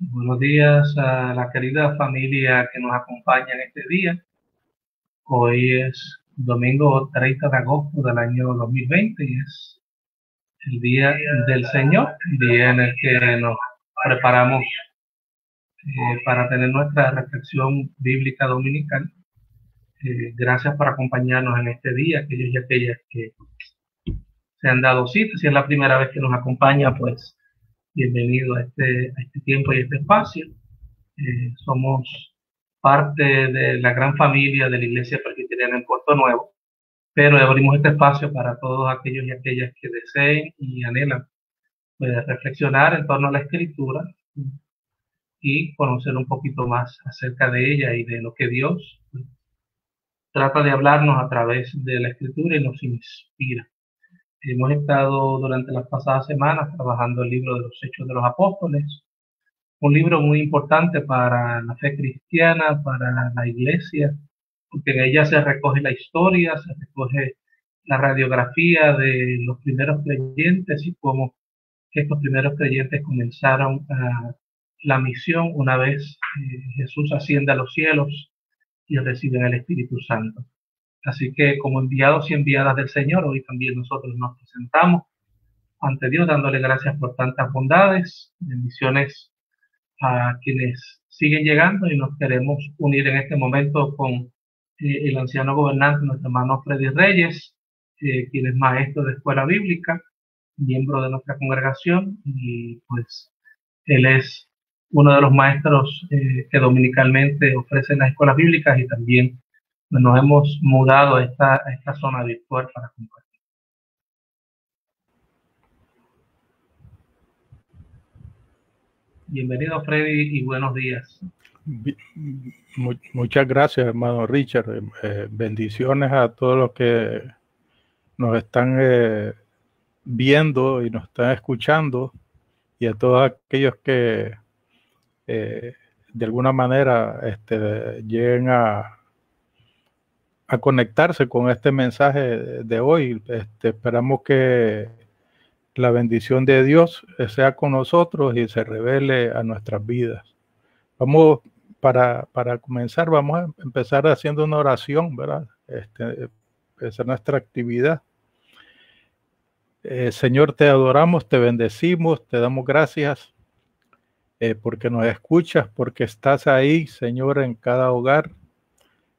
Buenos días a la querida familia que nos acompaña en este día. Hoy es domingo 30 de agosto del año 2020 y es el día del Señor, día en el que nos preparamos para tener nuestra reflexión bíblica dominical. Gracias por acompañarnos en este día, aquellos y aquellas que se han dado cita. Si es la primera vez que nos acompaña, pues bienvenido a este tiempo y a este espacio. Somos parte de la gran familia de la Iglesia Presbiteriana en Puerto Nuevo, pero abrimos este espacio para todos aquellos y aquellas que deseen y anhelan reflexionar en torno a la Escritura y conocer un poquito más acerca de ella y de lo que Dios trata de hablarnos a través de la Escritura y nos inspira. Hemos estado durante las pasadas semanas trabajando el libro de los Hechos de los Apóstoles, un libro muy importante para la fe cristiana, para la iglesia, porque en ella se recoge la historia, se recoge la radiografía de los primeros creyentes y cómo estos primeros creyentes comenzaron la misión una vez Jesús asciende a los cielos y reciben el Espíritu Santo. Así que como enviados y enviadas del Señor, hoy también nosotros nos presentamos ante Dios dándole gracias por tantas bondades, bendiciones a quienes siguen llegando y nos queremos unir en este momento con el anciano gobernante, nuestro hermano Freddy Reyes, quien es maestro de escuela bíblica, miembro de nuestra congregación y pues él es uno de los maestros que dominicalmente ofrecen las escuelas bíblicas y también nos hemos mudado a esta zona virtual para compartir. Bienvenido Freddy y buenos días. Muchas gracias, hermano Richard. Bendiciones a todos los que nos están viendo y nos están escuchando y a todos aquellos que de alguna manera lleguen a conectarse con este mensaje de hoy. Esperamos que la bendición de Dios sea con nosotros y se revele a nuestras vidas. Vamos, para comenzar, vamos a empezar haciendo una oración, ¿verdad? Esa es nuestra actividad. Señor, te adoramos, te bendecimos, te damos gracias porque nos escuchas, porque estás ahí, Señor, en cada hogar,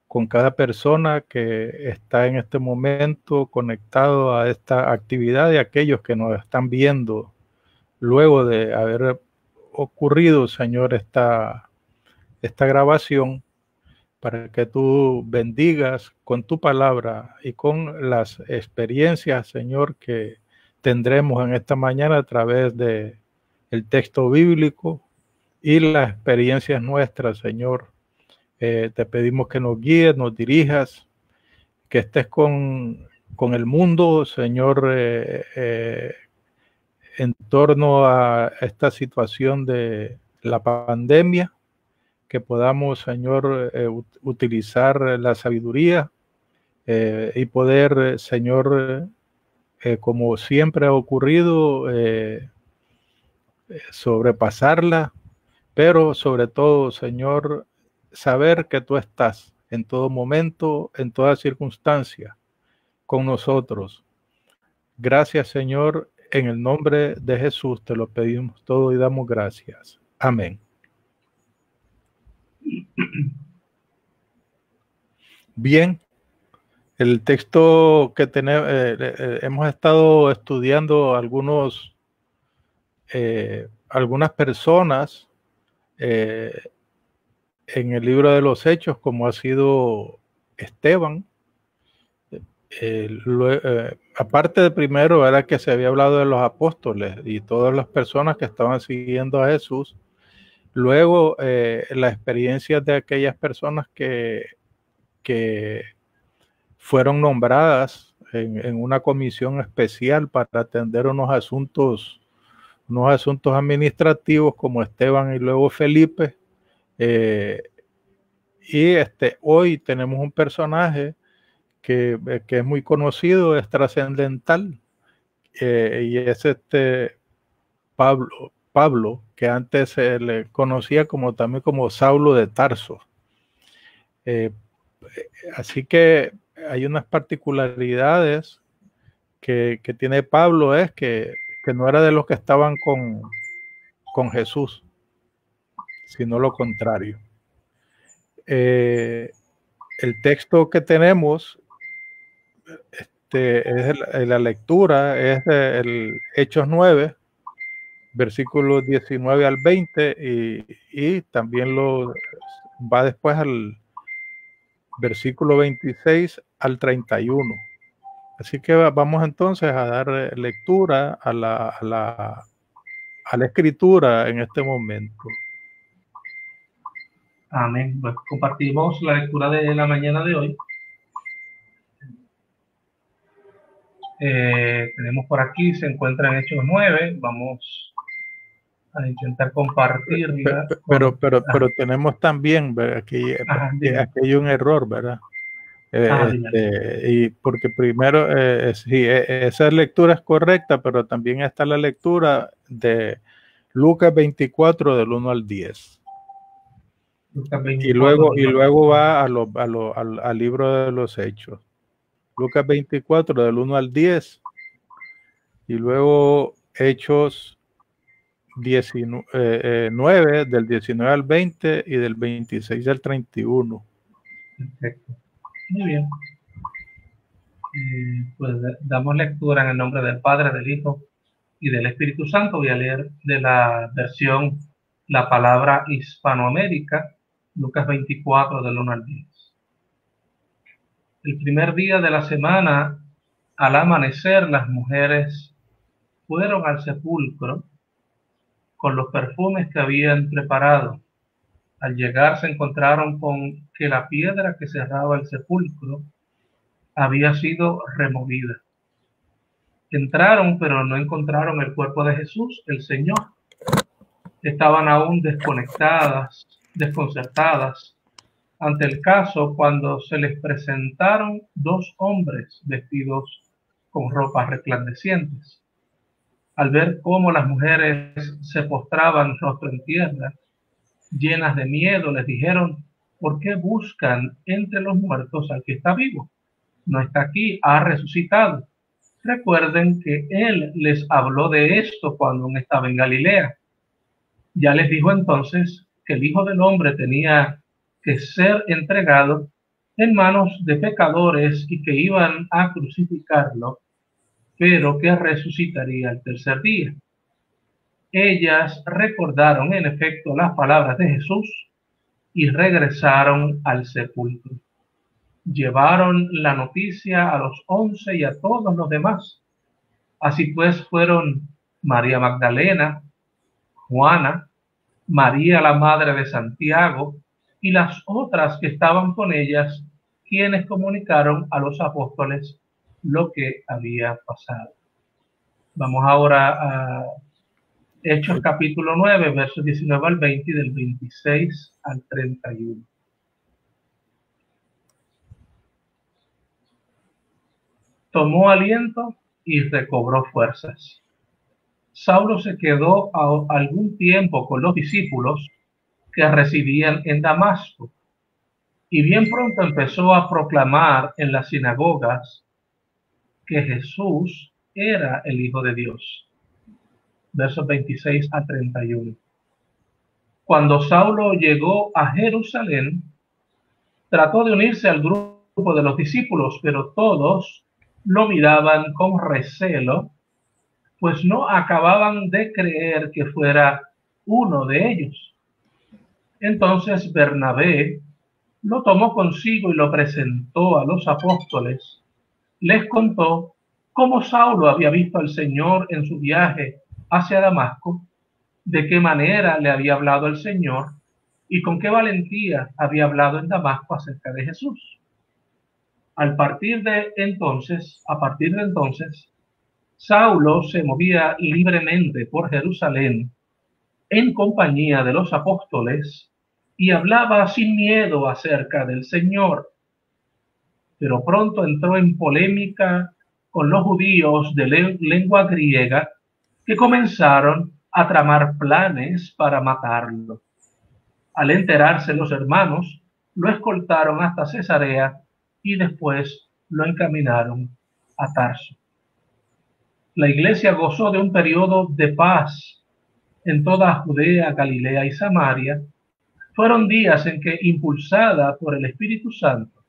con cada persona que está en este momento conectado a esta actividad y aquellos que nos están viendo luego de haber ocurrido, Señor, esta grabación, para que tú bendigas con tu palabra y con las experiencias, Señor, que tendremos en esta mañana a través de el texto bíblico y las experiencias nuestras, Señor. Te pedimos que nos guíes, nos dirijas, que estés con el mundo, Señor, en torno a esta situación de la pandemia, que podamos, Señor, utilizar la sabiduría y poder, Señor, como siempre ha ocurrido, sobrepasarla, pero sobre todo, Señor, saber que tú estás en todo momento, en toda circunstancia, con nosotros. Gracias, Señor, en el nombre de Jesús te lo pedimos todo y damos gracias. Amén. Bien, el texto que tenemos, hemos estado estudiando algunas personas en el libro de los Hechos, como ha sido Esteban. Aparte de primero era que se había hablado de los apóstoles y todas las personas que estaban siguiendo a Jesús. Luego las experiencias de aquellas personas que fueron nombradas en una comisión especial para atender unos asuntos administrativos, como Esteban y luego Felipe. Y hoy tenemos un personaje que es muy conocido, es trascendental, y es Pablo. Pablo, que antes se le conocía como también como Saulo de Tarso. Así que hay unas particularidades que tiene Pablo, es que no era de los que estaban con Jesús, sino lo contrario. El texto que tenemos es la lectura, es el Hechos 9, versículos 19 al 20, y también va después al versículo 26 al 31. Así que vamos entonces a dar lectura a la escritura en este momento. Amén. Pues compartimos la lectura de la mañana de hoy. Tenemos por aquí, se encuentra en Hechos 9. Vamos a intentar compartirla. Pero tenemos también, aquí hay un error, ¿verdad? Y porque primero, sí, esa lectura es correcta, pero también está la lectura de Lucas 24 del 1 al 10. Y luego va al libro de los Hechos. Lucas 24 del 1 al 10 y luego Hechos 9 del 19 al 20 y del 26 al 31. Perfecto. Muy bien. Pues damos lectura en el nombre del Padre, del Hijo y del Espíritu Santo. Voy a leer de la versión La Palabra Hispanoamérica, Lucas 24 del 1 al 10. El primer día de la semana, al amanecer, las mujeres fueron al sepulcro con los perfumes que habían preparado. Al llegar se encontraron con que la piedra que cerraba el sepulcro había sido removida. Entraron, pero no encontraron el cuerpo de Jesús, el Señor. Estaban aún desconcertadas ante el caso cuando se les presentaron dos hombres vestidos con ropas resplandecientes. Al ver cómo las mujeres se postraban rostro en tierra, llenas de miedo, les dijeron: ¿por qué buscan entre los muertos al que está vivo? No está aquí, ha resucitado. Recuerden que Él les habló de esto cuando aún estaba en Galilea. Ya les dijo entonces que el Hijo del Hombre tenía que ser entregado en manos de pecadores y que iban a crucificarlo, pero que resucitaría el tercer día. Ellas recordaron en efecto las palabras de Jesús y regresaron al sepulcro. Llevaron la noticia a los 11 y a todos los demás. Así pues fueron María Magdalena, Juana, María la madre de Santiago y las otras que estaban con ellas, quienes comunicaron a los apóstoles lo que había pasado. Vamos ahora a Hechos capítulo 9, versos 19 al 20 y del 26 al 31. Tomó aliento y recobró fuerzas. Saulo se quedó algún tiempo con los discípulos que residían en Damasco, y bien pronto empezó a proclamar en las sinagogas que Jesús era el Hijo de Dios. Versos 26 a 31. Cuando Saulo llegó a Jerusalén, trató de unirse al grupo de los discípulos, pero todos lo miraban con recelo, pues no acababan de creer que fuera uno de ellos. Entonces Bernabé lo tomó consigo y lo presentó a los apóstoles. Les contó cómo Saulo había visto al Señor en su viaje hacia Damasco, de qué manera le había hablado el Señor y con qué valentía había hablado en Damasco acerca de Jesús. A partir de entonces, Saulo se movía libremente por Jerusalén en compañía de los apóstoles y hablaba sin miedo acerca del Señor. Pero pronto entró en polémica con los judíos de lengua griega que comenzaron a tramar planes para matarlo. Al enterarse los hermanos, lo escoltaron hasta Cesarea y después lo encaminaron a Tarso. La iglesia gozó de un periodo de paz en toda Judea, Galilea y Samaria. Fueron días en que, impulsada por el Espíritu Santo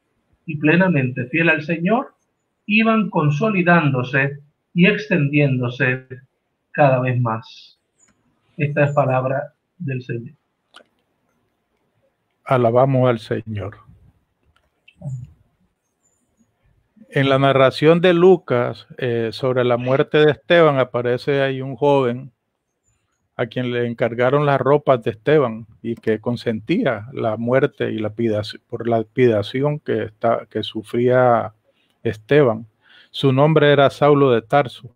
y plenamente fiel al Señor, iban consolidándose y extendiéndose cada vez más. Esta es palabra del Señor. Alabamos al Señor. En la narración de Lucas sobre la muerte de Esteban aparece ahí un joven a quien le encargaron las ropas de Esteban y que consentía la muerte y por la lapidación que sufría Esteban. Su nombre era Saulo de Tarso.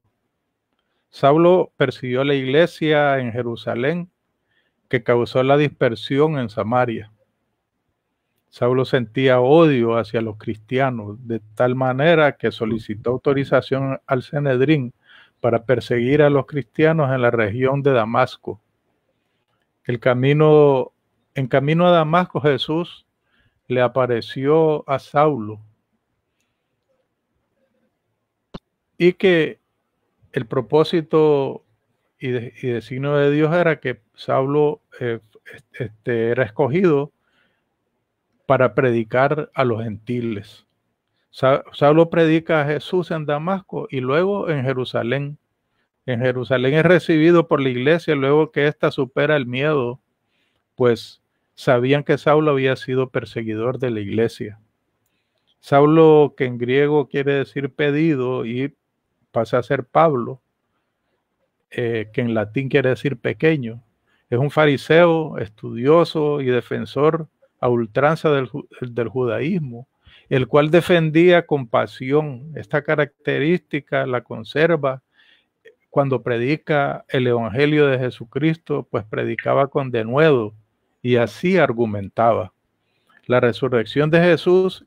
Saulo persiguió la iglesia en Jerusalén, que causó la dispersión en Samaria. Saulo sentía odio hacia los cristianos, de tal manera que solicitó autorización al Sanedrín para perseguir a los cristianos en la región de Damasco. En camino a Damasco, Jesús le apareció a Saulo y que el propósito y designio de Dios era que Saulo era escogido para predicar a los gentiles. Saulo predica a Jesús en Damasco y luego en Jerusalén. En Jerusalén es recibido por la iglesia luego que ésta supera el miedo, pues sabían que Saulo había sido perseguidor de la iglesia. Saulo, que en griego quiere decir pedido y pasa a ser Pablo, que en latín quiere decir pequeño, es un fariseo, estudioso y defensor a ultranza del judaísmo, el cual defendía con pasión. Esta característica la conserva cuando predica el evangelio de Jesucristo, pues predicaba con denuedo y así argumentaba. La resurrección de Jesús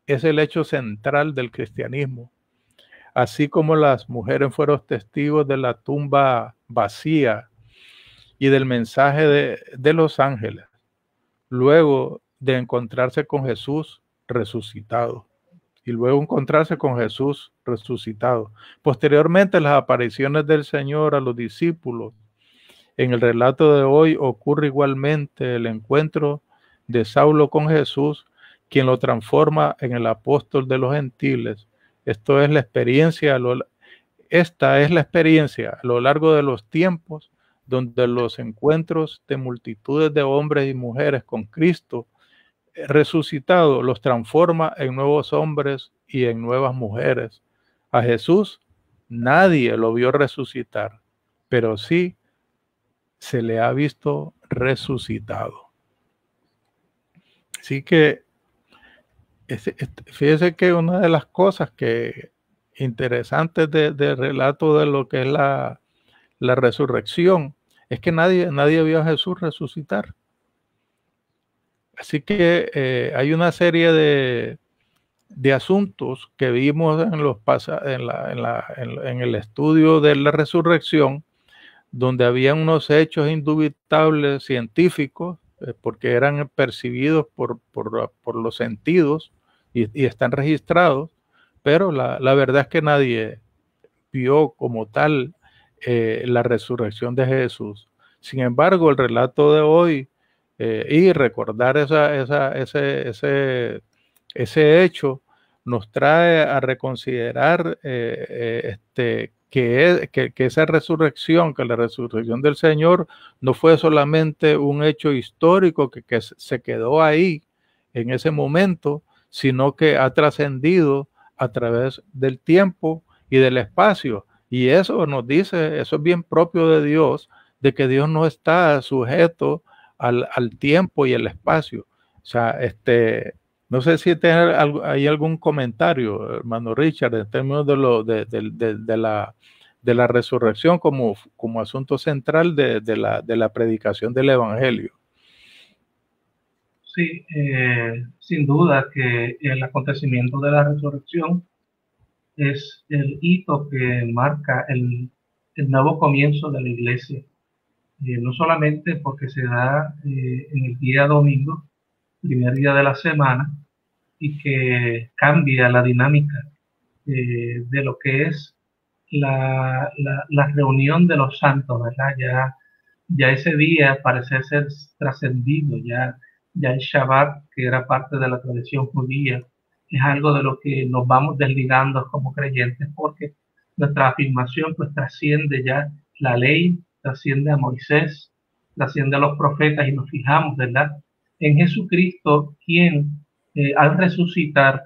es el hecho central del cristianismo, así como las mujeres fueron testigos de la tumba vacía y del mensaje de los ángeles, luego de encontrarse con Jesús resucitado. Y luego encontrarse con Jesús resucitado. Posteriormente, las apariciones del Señor a los discípulos. En el relato de hoy ocurre igualmente el encuentro de Saulo con Jesús, quien lo transforma en el apóstol de los gentiles. Esta es la experiencia a lo largo de los tiempos, donde los encuentros de multitudes de hombres y mujeres con Cristo resucitado los transforma en nuevos hombres y en nuevas mujeres. A Jesús nadie lo vio resucitar, pero sí se le ha visto resucitado. Así que fíjese que una de las cosas que interesantes del relato de lo que es la resurrección es que nadie vio a Jesús resucitar. Así que hay una serie de asuntos que vimos en el estudio de la resurrección, donde había unos hechos indubitables científicos, porque eran percibidos por los sentidos y están registrados, pero la verdad es que nadie vio como tal la resurrección de Jesús. Sin embargo, el relato de hoy y recordar ese hecho nos trae a reconsiderar que esa resurrección, que la resurrección del Señor no fue solamente un hecho histórico que se quedó ahí en ese momento, sino que ha trascendido a través del tiempo y del espacio. Y eso nos dice, eso es bien propio de Dios, de que Dios no está sujeto al tiempo y el espacio. O sea, no sé si hay algún comentario, hermano Richard, en términos de la resurrección como asunto central de la predicación del evangelio. Sí, sin duda que el acontecimiento de la resurrección es el hito que marca el nuevo comienzo de la iglesia. no solamente porque se da en el día domingo, primer día de la semana, y que cambia la dinámica de lo que es la reunión de los santos, ¿verdad? Ya ese día parece ser trascendido, ya el Shabbat, que era parte de la tradición judía, es algo de lo que nos vamos desligando como creyentes, porque nuestra afirmación pues trasciende ya la ley, trasciende a Moisés, trasciende a los profetas, y nos fijamos, ¿verdad?, en Jesucristo, quien al resucitar,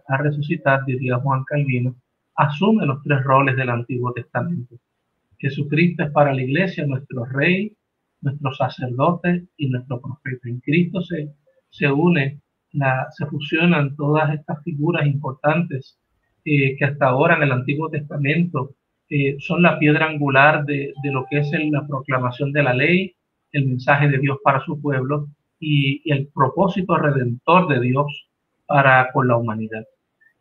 diría Juan Calvino, asume los tres roles del Antiguo Testamento. Jesucristo es para la iglesia nuestro rey, nuestro sacerdote y nuestro profeta. En Cristo se fusionan todas estas figuras importantes que hasta ahora en el Antiguo Testamento son la piedra angular de lo que es la proclamación de la ley, el mensaje de Dios para su pueblo y el propósito redentor de Dios para con la humanidad.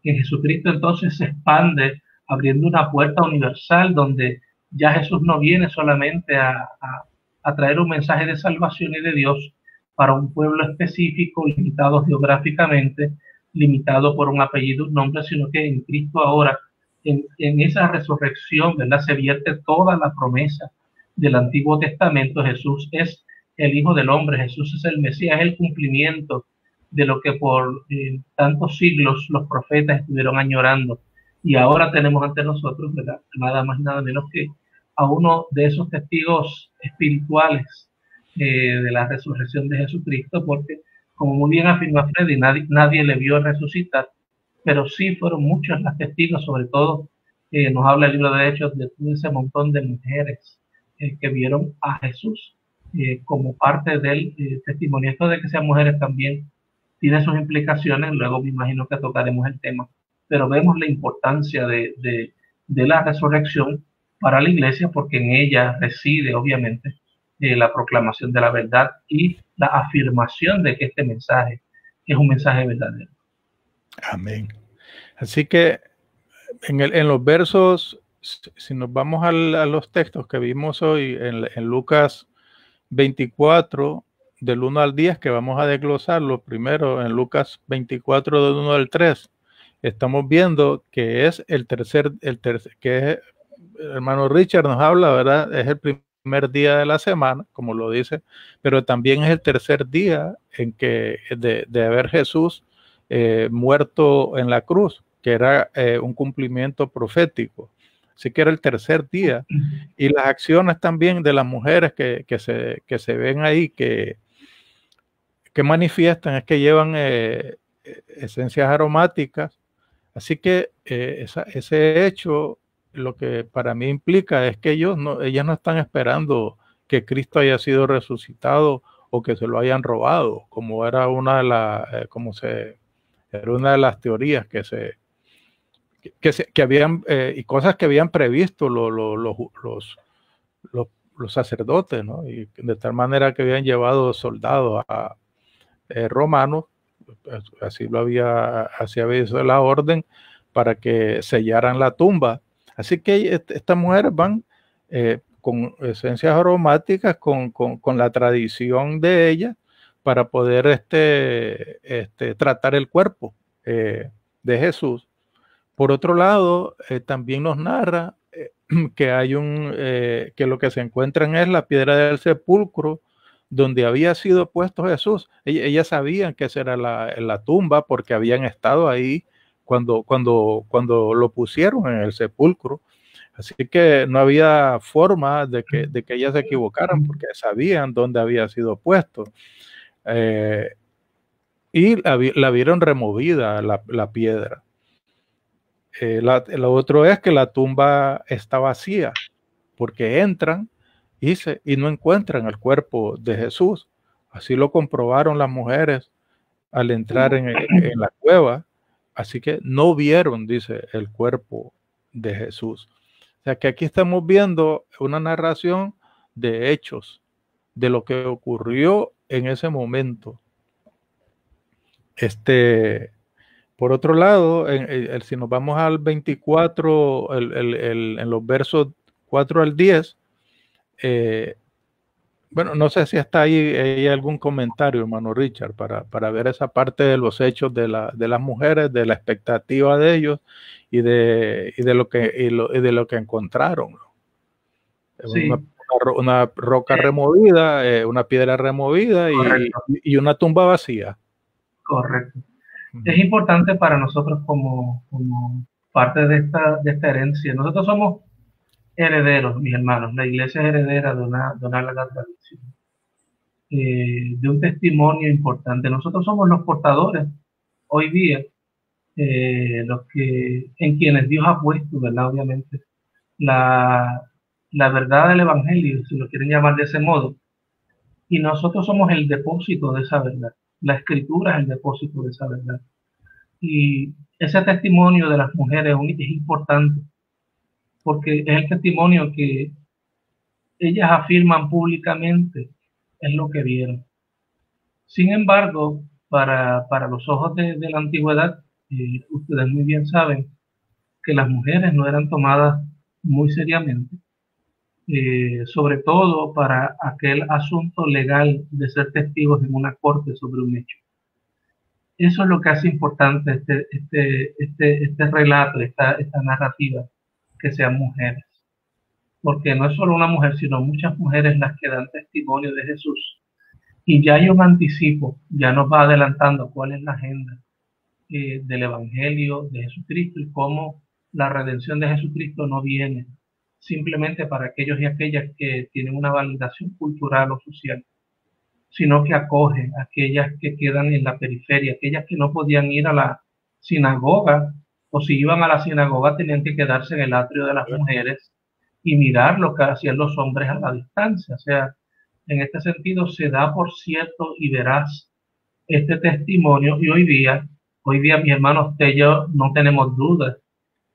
En Jesucristo entonces se expande, abriendo una puerta universal donde ya Jesús no viene solamente a traer un mensaje de salvación y de Dios para un pueblo específico, limitado geográficamente, limitado por un apellido, un nombre, sino que en Cristo ahora, en esa resurrección, ¿verdad?, se vierte toda la promesa del Antiguo Testamento. Jesús es el Hijo del Hombre, Jesús es el Mesías, es el cumplimiento de lo que por tantos siglos los profetas estuvieron añorando. Y ahora tenemos ante nosotros, ¿verdad?, nada más y nada menos que a uno de esos testigos espirituales de la resurrección de Jesucristo, porque, como muy bien afirma Freddy, nadie le vio resucitar, pero sí fueron muchos los testigos, sobre todo nos habla el libro de Hechos de todo ese montón de mujeres que vieron a Jesús como parte del testimonio. Esto de que sean mujeres también tiene sus implicaciones, luego me imagino que tocaremos el tema, pero vemos la importancia de la resurrección para la iglesia, porque en ella reside obviamente la proclamación de la verdad y la afirmación de que este mensaje es un mensaje verdadero. Amén. Así que en los versos, si nos vamos a los textos que vimos hoy en Lucas 24, del 1 al 10, que vamos a desglosarlo primero en Lucas 24, del 1 al 3, estamos viendo que es el tercer, que es, el hermano Richard nos habla, ¿verdad? Es el primer día de la semana, como lo dice, pero también es el tercer día en que de haber Jesús muerto en la cruz, que era un cumplimiento profético. Así que era el tercer día. Y las acciones también de las mujeres que se ven ahí, que manifiestan, es que llevan esencias aromáticas. Así que ese hecho, lo que para mí implica es que ellas no están esperando que Cristo haya sido resucitado o que se lo hayan robado, como era una de las teorías que habían y cosas que habían previsto los sacerdotes, ¿no? Y de tal manera que habían llevado soldados a romanos, así había sido la orden, para que sellaran la tumba. Así que estas mujeres van con esencias aromáticas, con la tradición de ellas, para poder tratar el cuerpo de Jesús. Por otro lado, también nos narra que hay que lo que se encuentran es la piedra del sepulcro donde había sido puesto Jesús. Ellas sabían que esa era la tumba, porque habían estado ahí cuando lo pusieron en el sepulcro. Así que no había forma de que ellas se equivocaran, porque sabían dónde había sido puesto. Y la vieron removida, la piedra. Lo otro es que la tumba está vacía, porque entran y no encuentran el cuerpo de Jesús. Así lo comprobaron las mujeres al entrar en la cueva. Así que no vieron, dice, el cuerpo de Jesús. O sea que aquí estamos viendo una narración de hechos, de lo que ocurrió en ese momento. Por otro lado, si nos vamos al 24, en los versos 4 al 10, Bueno, no sé si está ahí hay algún comentario, hermano Richard, para ver esa parte de los hechos de las mujeres, de la expectativa de ellos y de lo que encontraron, ¿no? Sí, Una roca eh, removida, una piedra removida correcto, y una tumba vacía. correcto. Es Ujú. importante para nosotros como parte de esta herencia. Nosotros somos herederos, mis hermanos. La iglesia es heredera de una larga tradición, de un testimonio importante. Nosotros somos los portadores hoy día, los que, en quienes Dios ha puesto, ¿verdad? Obviamente, la, la verdad del Evangelio, si lo quieren llamar de ese modo, y nosotros somos el depósito de esa verdad. La escritura es el depósito de esa verdad. Y ese testimonio de las mujeres es importante porque es el testimonio que ellas afirman públicamente es lo que vieron. Sin embargo, para los ojos de la antigüedad, ustedes muy bien saben que las mujeres no eran tomadas muy seriamente, sobre todo para aquel asunto legal de ser testigos en una corte sobre un hecho. Eso es lo que hace importante este relato, esta narrativa, que sean mujeres. Porque no es solo una mujer, sino muchas mujeres las que dan testimonio de Jesús. Y ya hay un anticipo, ya nos va adelantando cuál es la agenda del Evangelio de Jesucristo y cómo la redención de Jesucristo no viene simplemente para aquellos y aquellas que tienen una validación cultural o social, sino que acoge a aquellas que quedan en la periferia, aquellas que no podían ir a la sinagoga, o si iban a la sinagoga tenían que quedarse en el atrio de las mujeres y mirar lo que hacían los hombres a la distancia. O sea, en este sentido se da por cierto y veraz este testimonio y hoy día mis hermanos, usted y yo no tenemos dudas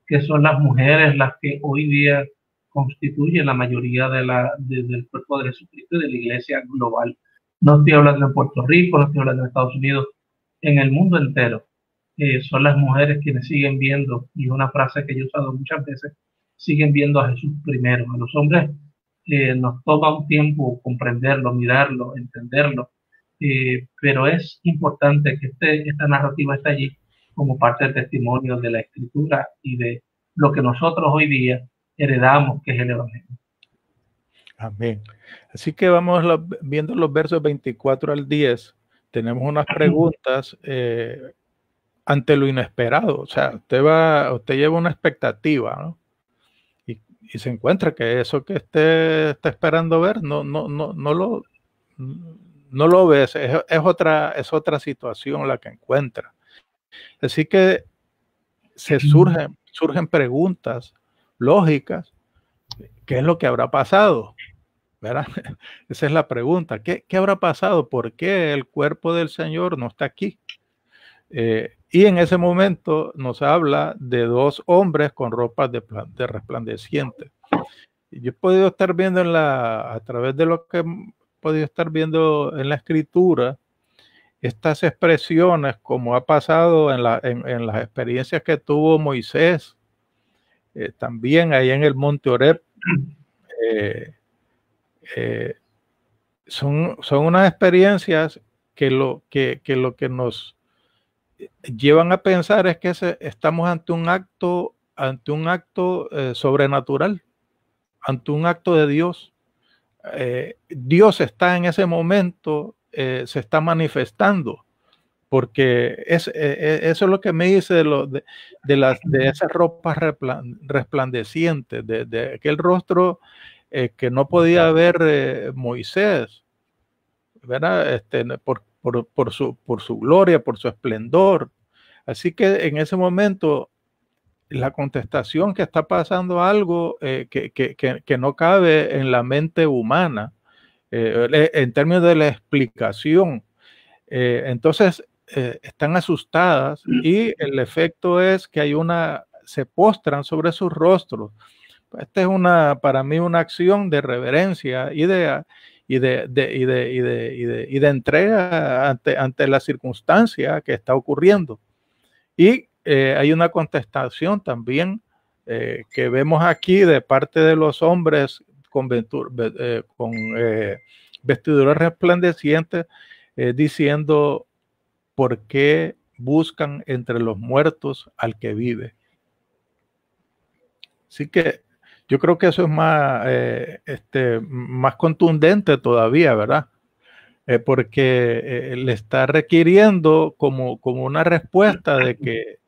que son las mujeres las que hoy día constituyen la mayoría del cuerpo de Jesucristo y de la iglesia global. No estoy hablando en Puerto Rico, no estoy hablando en Estados Unidos, en el mundo entero. Son las mujeres quienes siguen viendo, y una frase que yo he usado muchas veces, siguen viendo a Jesús primero. A los hombres nos toma un tiempo comprenderlo, mirarlo, entenderlo, pero es importante que esta narrativa esté allí como parte del testimonio de la escritura y de lo que nosotros hoy día heredamos, que es el Evangelio. Amén. Así que vamos viendo los versos 24 al 10. Tenemos unas preguntas ante lo inesperado. O sea, usted lleva una expectativa, ¿no? Y se encuentra que eso que usted está esperando ver no lo ves. Es otra situación la que encuentra. Así que surgen preguntas lógicas. ¿Qué es lo que habrá pasado? ¿Verdad? Esa es la pregunta. ¿Qué habrá pasado? ¿Por qué el cuerpo del Señor no está aquí? Y en ese momento nos habla de dos hombres con ropas de resplandecientes. Y yo he podido estar viendo a través de lo que he podido estar viendo en la escritura, estas expresiones como ha pasado en las experiencias que tuvo Moisés, también ahí en el monte Horeb, eh, eh, son unas experiencias que lo que nos llevan a pensar es que estamos ante un acto sobrenatural, ante un acto de Dios. Dios está en ese momento, se está manifestando, porque eso es lo que me dice de esas ropas resplandecientes, de aquel rostro que no podía ver Moisés, ¿verdad? Por su gloria, por su esplendor. Así que en ese momento, la contestación que está pasando algo que no cabe en la mente humana, en términos de la explicación. Entonces, están asustadas y el efecto es que se postran sobre sus rostros. Esta es para mí una acción de reverencia y de entrega ante la circunstancia que está ocurriendo. Y hay una contestación también que vemos aquí de parte de los hombres con vestiduras resplandecientes, diciendo, ¿por qué buscan entre los muertos al que vive? Así que yo creo que eso es más contundente todavía, ¿verdad? Porque le está requiriendo como una respuesta de que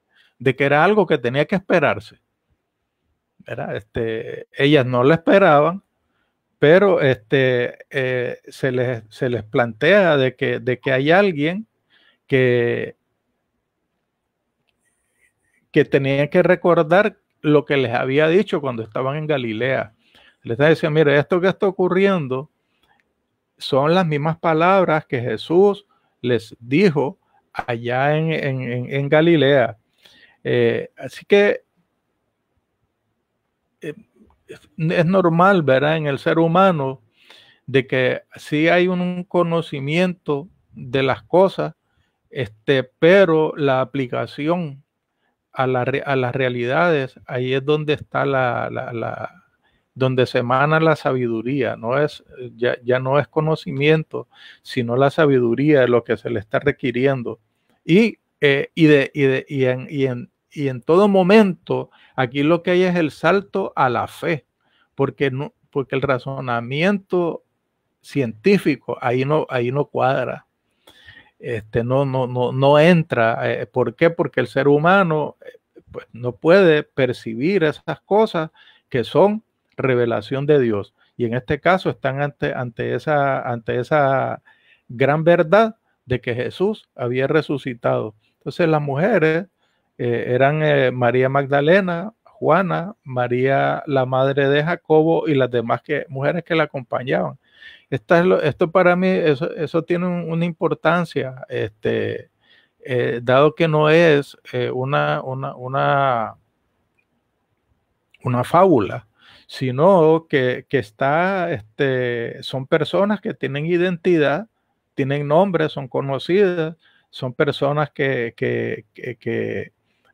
era algo que tenía que esperarse, ¿verdad? Ellas no lo esperaban, pero se les plantea de que hay alguien que tenía que recordar lo que les había dicho cuando estaban en Galilea. Les decía, mire, esto que está ocurriendo son las mismas palabras que Jesús les dijo allá en Galilea. Así que es normal, ¿verdad?, en el ser humano, de que sí hay un conocimiento de las cosas, pero la aplicación a las realidades, ahí es donde está donde se emana la sabiduría. No es, ya no es conocimiento, sino la sabiduría de lo que se le está requiriendo. Y en todo momento, aquí lo que hay es el salto a la fe, porque el razonamiento científico ahí no cuadra. No entra. ¿Por qué? Porque el ser humano pues, no puede percibir esas cosas que son revelación de Dios. Y en este caso están ante esa gran verdad de que Jesús había resucitado. Entonces las mujeres eran María Magdalena, Juana, María la madre de Jacobo y las demás mujeres que la acompañaban. Esto para mí, eso tiene una importancia, dado que no es una fábula, sino que son personas que tienen identidad, tienen nombre, son conocidas, son personas que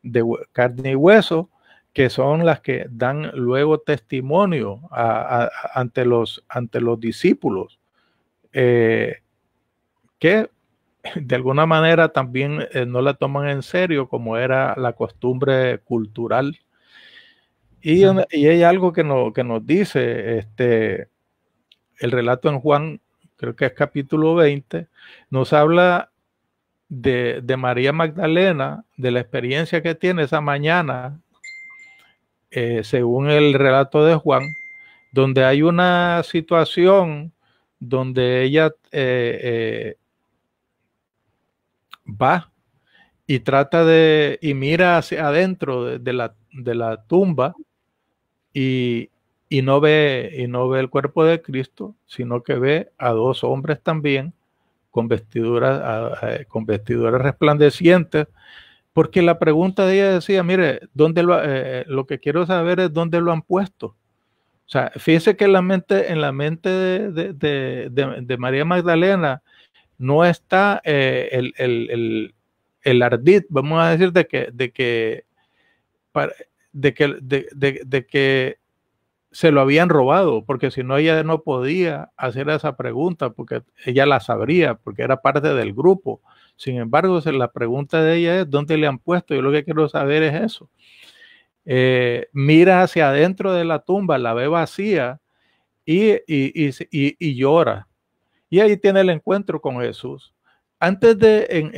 de carne y hueso, que son las que dan luego testimonio ante los discípulos, que de alguna manera también no la toman en serio, como era la costumbre cultural. Y hay algo que nos dice el relato en Juan, creo que es capítulo 20, nos habla de María Magdalena, de la experiencia que tiene esa mañana, según el relato de Juan, donde hay una situación donde ella va y trata y mira hacia adentro de la tumba y no ve el cuerpo de Cristo, sino que ve a dos hombres también con vestiduras resplandecientes. Porque la pregunta de ella decía, mire, lo que quiero saber es dónde lo han puesto. O sea, fíjese que en la mente de María Magdalena no está el ardid, vamos a decir, de que se lo habían robado, porque si no ella no podía hacer esa pregunta, porque ella la sabría, porque era parte del grupo. Sin embargo, la pregunta de ella es, ¿dónde le han puesto? Yo lo que quiero saber es eso. Mira hacia adentro de la tumba, la ve vacía y llora. Y ahí tiene el encuentro con Jesús. Antes en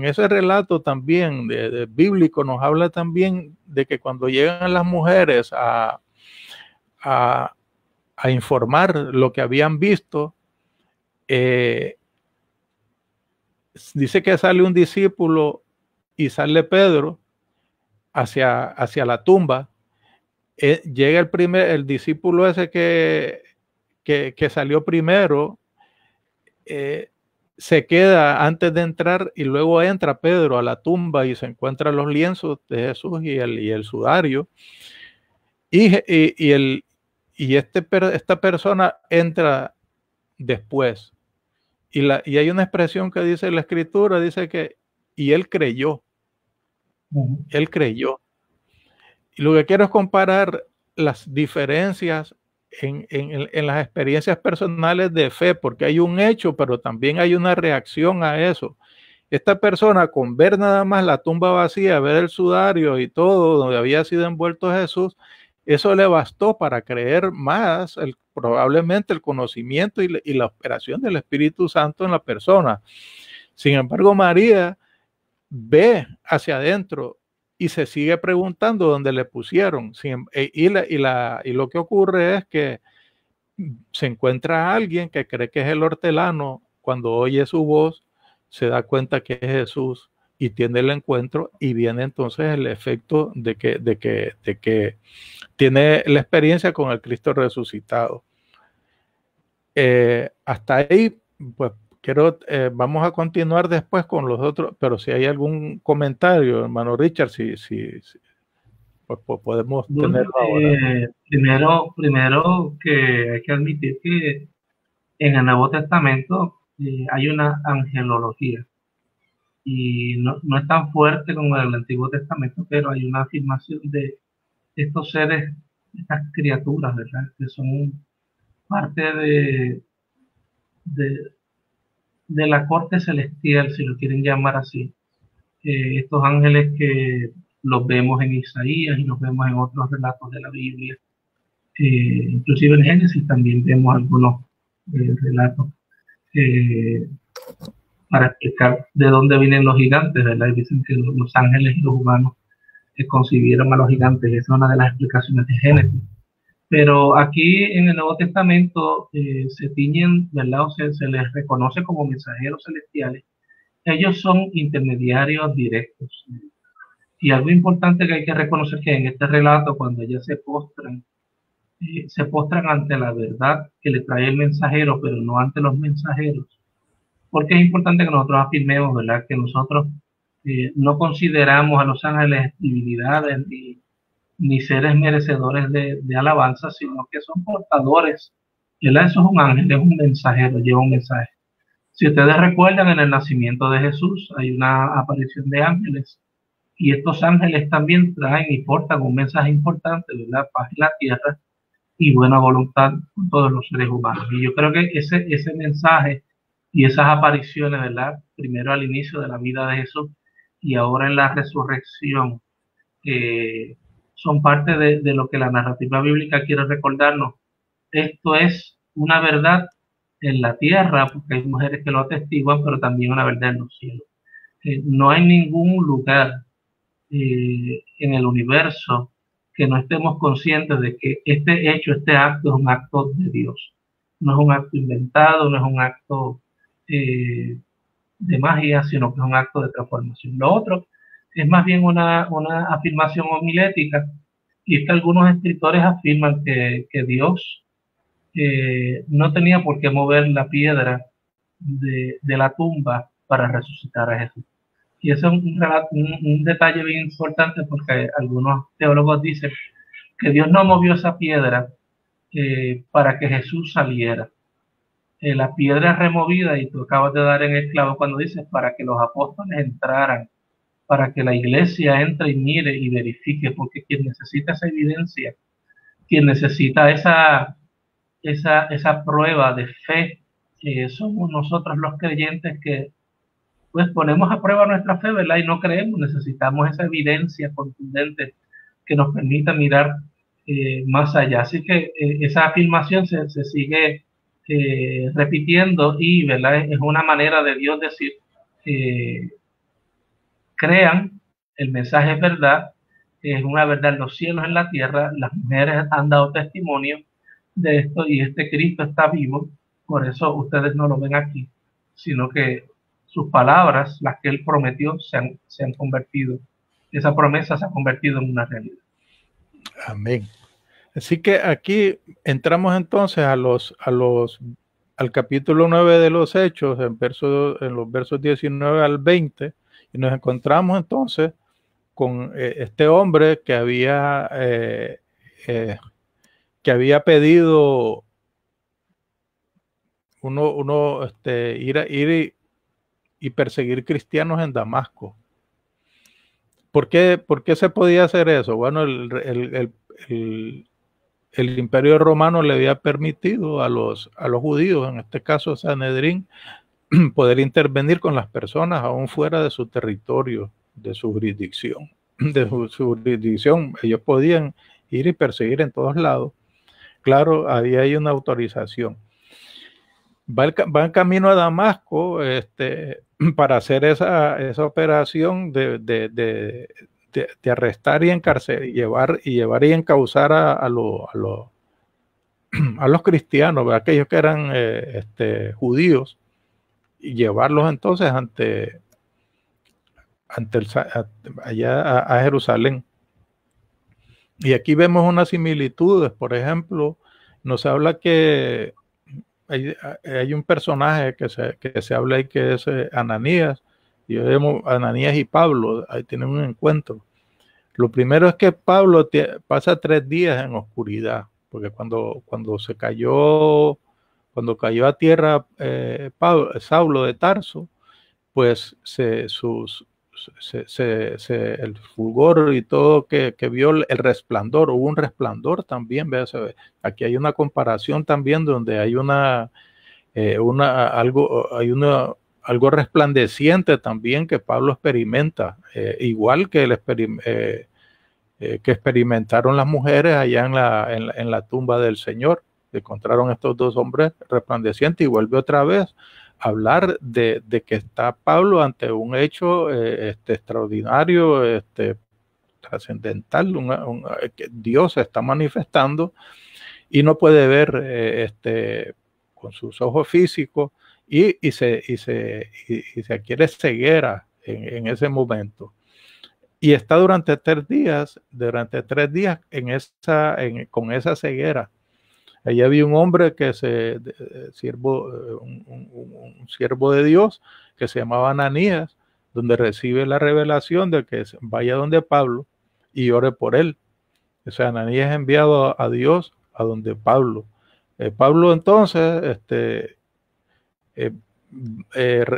ese relato también bíblico nos habla también de que cuando llegan las mujeres a informar lo que habían visto, dice que sale un discípulo y sale Pedro hacia la tumba. Llega el discípulo ese que salió primero, se queda antes de entrar y luego entra Pedro a la tumba y se encuentra los lienzos de Jesús y el sudario. Esta persona entra después. Y hay una expresión que dice la escritura, dice que, y él creyó. Él creyó. Y lo que quiero es comparar las diferencias en las experiencias personales de fe, porque hay un hecho, pero también hay una reacción a eso. Esta persona, con ver nada más la tumba vacía, ver el sudario y todo donde había sido envuelto Jesús, eso le bastó para creer más, probablemente el conocimiento y la operación del Espíritu Santo en la persona. Sin embargo, María ve hacia adentro y se sigue preguntando dónde le pusieron. Y lo que ocurre es que se encuentra a alguien que cree que es el hortelano. Cuando oye su voz, se da cuenta que es Jesús y tiene el encuentro, y viene entonces el efecto de que tiene la experiencia con el Cristo resucitado. Hasta ahí, pues vamos a continuar después con los otros, pero si hay algún comentario, hermano Richard, pues podemos tenerlo ahora. Primero que hay que admitir que en el Nuevo Testamento hay una angelología, y no es tan fuerte como en el Antiguo Testamento, pero hay una afirmación de estos seres, estas criaturas, ¿verdad? Que son parte de, de la corte celestial, si lo quieren llamar así. Estos ángeles que los vemos en Isaías y los vemos en otros relatos de la Biblia. Inclusive en Génesis también vemos algunos relatos para explicar de dónde vienen los gigantes, ¿verdad? Y dicen que los ángeles y los humanos concibieron a los gigantes. Esa es una de las explicaciones de Génesis. Pero aquí en el Nuevo Testamento se tiñen, ¿verdad? O sea, se les reconoce como mensajeros celestiales. Ellos son intermediarios directos. Y algo importante que hay que reconocer, que en este relato, cuando ellas se postran ante la verdad que le trae el mensajero, pero no ante los mensajeros. Porque es importante que nosotros afirmemos, ¿verdad?, que nosotros no consideramos a los ángeles divinidades ni seres merecedores de alabanza, sino que son portadores. ¿Verdad? Eso es un ángel, es un mensajero, lleva un mensaje. Si ustedes recuerdan, en el nacimiento de Jesús hay una aparición de ángeles, y estos ángeles también traen y portan un mensaje importante, ¿verdad? Paz en la tierra y buena voluntad con todos los seres humanos. Y yo creo que ese mensaje y esas apariciones, ¿verdad?, primero al inicio de la vida de Jesús y ahora en la resurrección, son parte de lo que la narrativa bíblica quiere recordarnos. Esto es una verdad en la tierra, porque hay mujeres que lo atestiguan, pero también una verdad en los cielos. No hay ningún lugar en el universo que no estemos conscientes de que este hecho, este acto es un acto de Dios. No es un acto inventado, no es un acto de magia, sino que es un acto de transformación. Lo otro es más bien una afirmación homilética, y es que algunos escritores afirman que Dios no tenía por qué mover la piedra de la tumba para resucitar a Jesús. Y eso es un detalle bien importante, porque algunos teólogos dicen que Dios no movió esa piedra para que Jesús saliera. La piedra es removida, y tú acabas de dar en el clavo cuando dices, para que los apóstoles entraran, para que la iglesia entre y mire y verifique, porque quien necesita esa evidencia, quien necesita esa prueba de fe, somos nosotros los creyentes, que pues ponemos a prueba nuestra fe, ¿verdad? Y no creemos, necesitamos esa evidencia contundente que nos permita mirar más allá. Así que esa afirmación se sigue repitiendo, y, ¿verdad?, es una manera de Dios decir, crean, el mensaje es verdad, es una verdad en los cielos, en la tierra, las mujeres han dado testimonio de esto, y este Cristo está vivo, por eso ustedes no lo ven aquí, sino que sus palabras, las que él prometió, se han convertido, esa promesa se ha convertido en una realidad. Amén. Así que aquí entramos entonces al capítulo 9 de los Hechos, en los versos 19 al 20, y nos encontramos entonces con este hombre que había pedido ir y perseguir cristianos en Damasco. ¿Por qué se podía hacer eso? Bueno, el Imperio Romano le había permitido a los judíos, en este caso Sanedrín, poder intervenir con las personas aún fuera de su territorio, de su jurisdicción. Ellos podían ir y perseguir en todos lados. Claro, había ahí una autorización. Va en camino a Damasco para hacer esa operación de arrestar y encarcelar, llevar y encauzar a los cristianos, aquellos que eran judíos, y llevarlos entonces allá a Jerusalén. Y aquí vemos unas similitudes. Por ejemplo, nos habla que hay un personaje que se habla ahí, que es Ananías. Yo llamo Ananías y Pablo, ahí tienen un encuentro. Lo primero es que Pablo pasa 3 días en oscuridad, porque cuando cayó a tierra Saulo de Tarso, pues el fulgor y todo que vio el resplandor, hubo un resplandor también. Aquí hay una comparación también donde hay algo resplandeciente también que Pablo experimenta, igual que que experimentaron las mujeres allá en la tumba del Señor. Encontraron estos 2 hombres resplandecientes, y vuelve otra vez a hablar de que está Pablo ante un hecho extraordinario, trascendental, que Dios se está manifestando y no puede ver con sus ojos físicos, y se adquiere ceguera en ese momento. Y está durante 3 días con esa ceguera. Allí había un hombre un siervo de Dios que se llamaba Ananías, donde recibe la revelación de que vaya donde Pablo y ore por él. O sea, Ananías es enviado a Dios a donde Pablo. Pablo entonces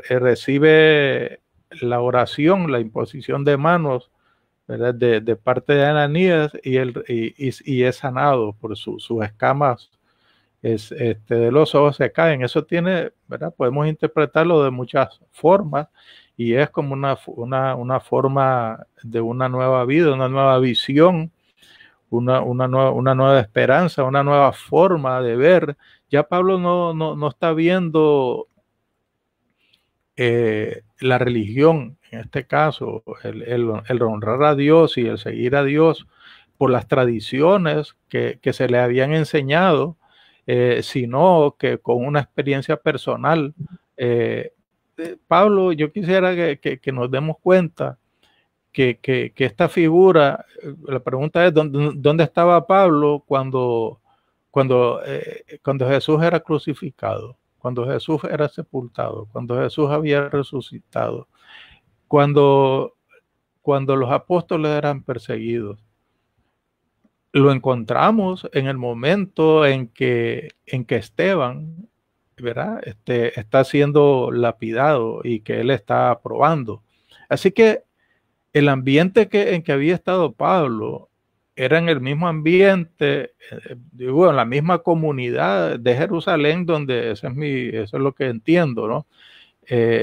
recibe la oración, la imposición de manos, ¿verdad?, de parte de Ananías, y es sanado por sus escamas de los ojos se caen. Eso tiene, ¿verdad? Podemos interpretarlo de muchas formas, y es como una forma de una nueva vida, una nueva visión, una nueva esperanza, una nueva forma de ver. Ya Pablo no está viendo la religión, en este caso, el honrar a Dios y el seguir a Dios por las tradiciones que se le habían enseñado, sino que con una experiencia personal. Pablo, yo quisiera que nos demos cuenta que esta figura, la pregunta es, ¿dónde estaba Pablo cuando Jesús era crucificado? Cuando Jesús era sepultado, cuando Jesús había resucitado, cuando los apóstoles eran perseguidos. Lo encontramos en el momento en que Esteban, ¿verdad?, está siendo lapidado y que él está probando. Así que el ambiente en que había estado Pablo era en el mismo ambiente, en la misma comunidad de Jerusalén, donde eso es lo que entiendo, ¿no?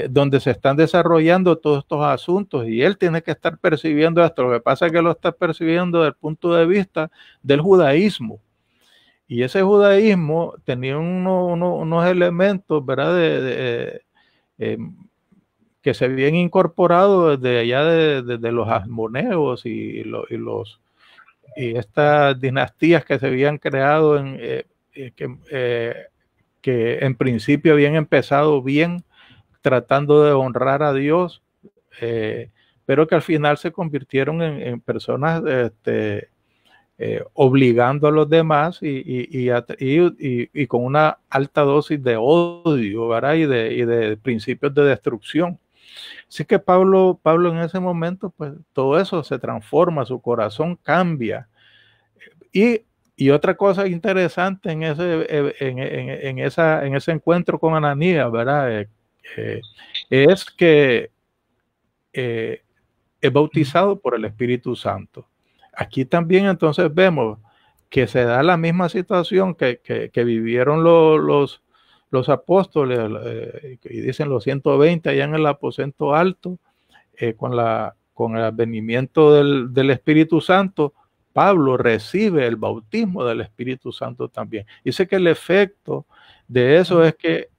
Donde se están desarrollando todos estos asuntos, y él tiene que estar percibiendo esto. Lo que pasa es que lo está percibiendo desde el punto de vista del judaísmo, y ese judaísmo tenía unos elementos, ¿verdad?, que se habían incorporado desde allá de los asmoneos y estas dinastías que se habían creado, que en principio habían empezado bien, tratando de honrar a Dios, pero que al final se convirtieron en personas obligando a los demás y con una alta dosis de odio, ¿verdad?, y de principios de destrucción. Así que Pablo en ese momento, pues todo eso se transforma, su corazón cambia. Y otra cosa interesante en ese encuentro con Ananías, ¿verdad?, es que es bautizado por el Espíritu Santo. Aquí también entonces vemos que se da la misma situación que vivieron los apóstoles, y dicen los 120 allá en el aposento alto, con el advenimiento del Espíritu Santo. Pablo recibe el bautismo del Espíritu Santo también. Dice que el efecto de eso es que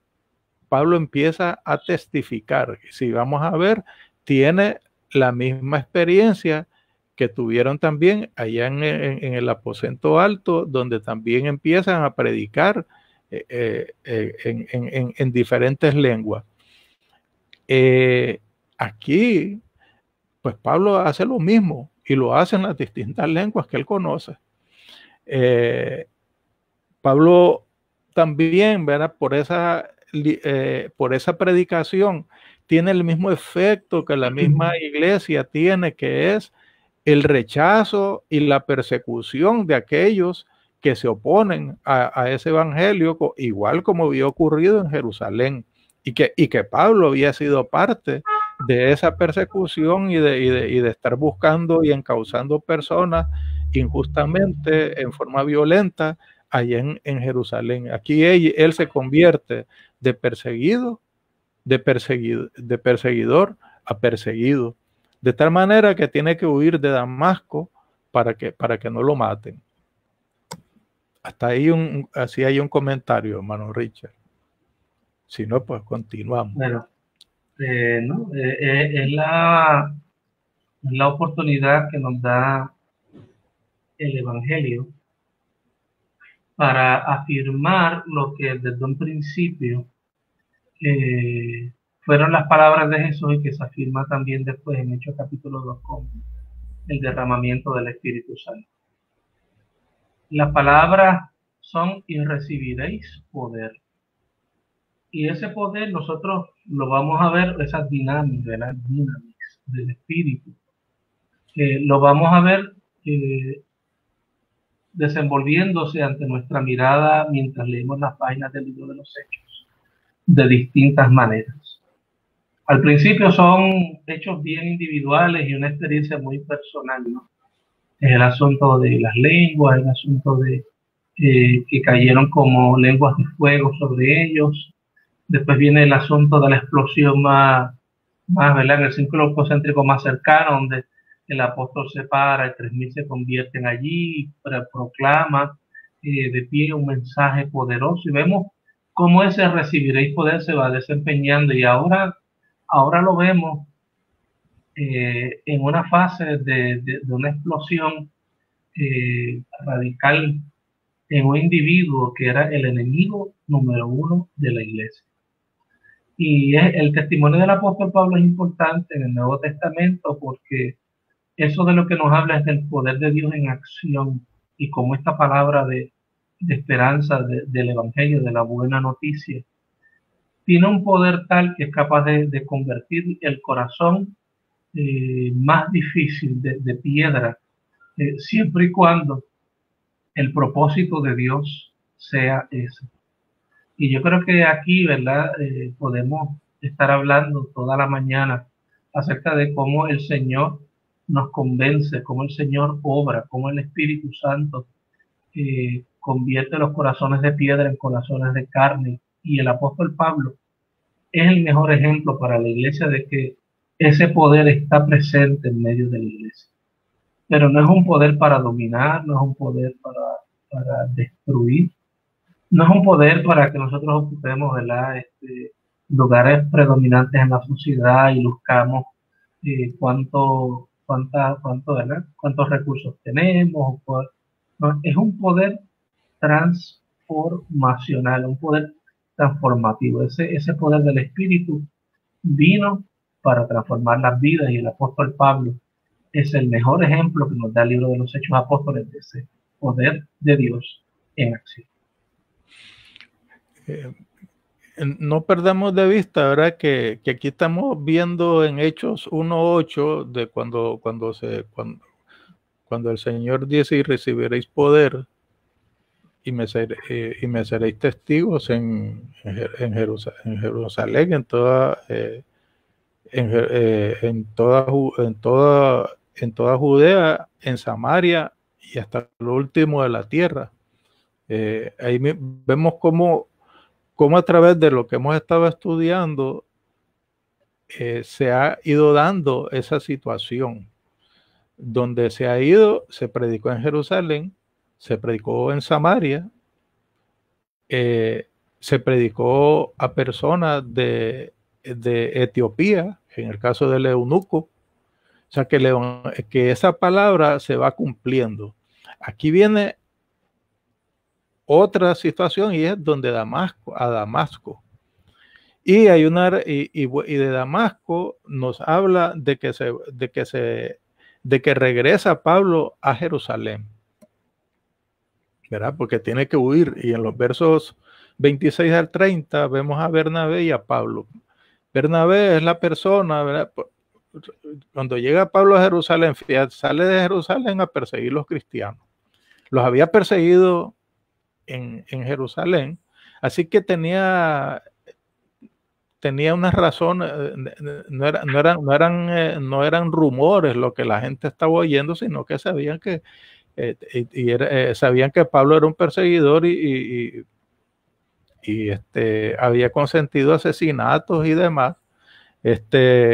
Pablo empieza a testificar. Si vamos a ver, tiene la misma experiencia que tuvieron también allá en el aposento alto, donde también empiezan a predicar en diferentes lenguas. Aquí, pues Pablo hace lo mismo y lo hace en las distintas lenguas que él conoce. Pablo también, ¿verdad? Por esa predicación tiene el mismo efecto que la misma iglesia tiene, que es el rechazo y la persecución de aquellos que se oponen a ese evangelio, igual como había ocurrido en Jerusalén, y que Pablo había sido parte de esa persecución y de estar buscando y encauzando personas injustamente, en forma violenta, allá en Jerusalén. Aquí él se convierte de perseguidor a perseguido, de tal manera que tiene que huir de Damasco para que no lo maten. Hasta ahí así hay un comentario, hermano Richard. Si no, pues continuamos. Bueno, no, es la oportunidad que nos da el Evangelio para afirmar lo que desde un principio fueron las palabras de Jesús, y que se afirma también después en Hechos capítulo 2 con el derramamiento del Espíritu Santo. Las palabras son: y recibiréis poder. Y ese poder nosotros lo vamos a ver, esas dinámicas, las dinámicas del Espíritu, lo vamos a ver desenvolviéndose ante nuestra mirada mientras leemos las páginas del libro de los Hechos, de distintas maneras. Al principio son hechos bien individuales y una experiencia muy personal, ¿no? Es el asunto de las lenguas, el asunto de que cayeron como lenguas de fuego sobre ellos. Después viene el asunto de la explosión más ¿verdad? En el círculo concéntrico más cercano, donde el apóstol se para y 3000 se convierten allí, proclama de pie un mensaje poderoso, y vemos cómo ese recibiréis poder se va desempeñando, y ahora lo vemos en una fase de una explosión radical en un individuo que era el enemigo número 1 de la iglesia. Y el testimonio del apóstol Pablo es importante en el Nuevo Testamento, porque eso de lo que nos habla es del poder de Dios en acción, y cómo esta palabra de esperanza del Evangelio, de la buena noticia, tiene un poder tal que es capaz de convertir el corazón más difícil de piedra, siempre y cuando el propósito de Dios sea ese. Y yo creo que aquí, ¿verdad? Podemos estar hablando toda la mañana acerca de cómo el Señor nos convence, cómo el Señor obra, cómo el Espíritu Santo convierte los corazones de piedra en corazones de carne. Y el apóstol Pablo es el mejor ejemplo para la iglesia de que ese poder está presente en medio de la iglesia. Pero no es un poder para dominar, no es un poder para destruir, no es un poder para que nosotros ocupemos, ¿verdad? Lugares predominantes en la sociedad y buscamos ¿verdad? Cuántos recursos tenemos. No, es un poder transformacional, un poder transformativo. Ese poder del Espíritu vino para transformar las vidas, y el apóstol Pablo es el mejor ejemplo que nos da el libro de los Hechos Apóstoles de ese poder de Dios en acción. No perdamos de vista, ¿verdad? Que aquí estamos viendo en Hechos 1:8 de cuando el Señor dice: y recibiréis poder y me seréis testigos en Jerusalén, en toda Judea, en Samaria y hasta lo último de la tierra. Ahí vemos cómo a través de lo que hemos estado estudiando se ha ido dando esa situación. Donde se ha ido, se predicó en Jerusalén, se predicó en Samaria, se predicó a personas de Etiopía, en el caso del eunuco. O sea que esa palabra se va cumpliendo. Aquí viene otra situación y es donde Damasco. Y hay y de Damasco nos habla de que regresa Pablo a Jerusalén, ¿verdad? Porque tiene que huir. Y en los versos 26 al 30 vemos a Bernabé y a Pablo. Bernabé es la persona, ¿verdad? Cuando llega Pablo a Jerusalén, sale de Jerusalén a perseguir a los cristianos. Los había perseguido en Jerusalén, así que tenía una razón, no eran rumores lo que la gente estaba oyendo, sino que sabían que sabían que Pablo era un perseguidor y había consentido asesinatos y demás,